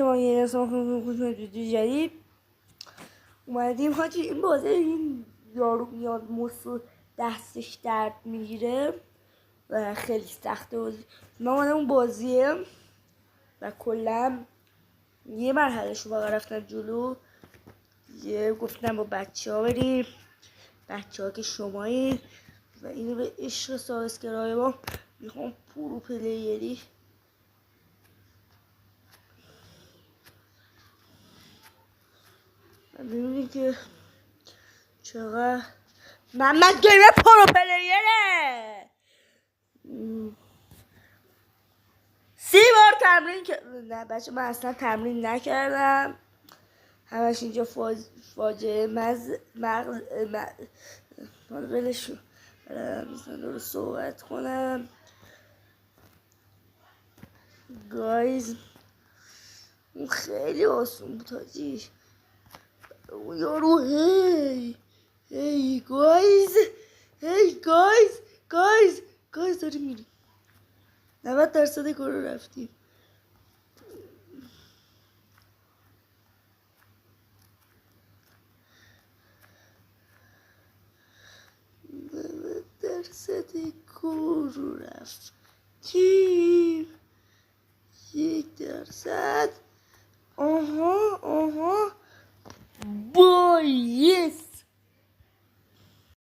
ما یه نسان جدید اومدیم حاجی. این بازی این یارو میاد موسو دستش درد میگیره و خیلی سخته بازی. من اومدم اون بازیه و کلا یه مرحله شو فقط رفتم جلو. یه گفتم با بچه ها بریم، بچه ها که شمایی و اینو به عشق سازگرهای ما میخوام پرو پلیری ببینید که چقدر محمد گیمه پرو پلیره. 30 بار تمرین نه بچه من اصلا تمرین نکردم، همش اینجا فاجعه مغز ولشون رو صحبت کنم. گایز اون خیلی آسون بود حاجی. اون یارو هی گایز داریم میریم 90% کارو رفتیم. درصد کارو رفتیم 1%. آها بایست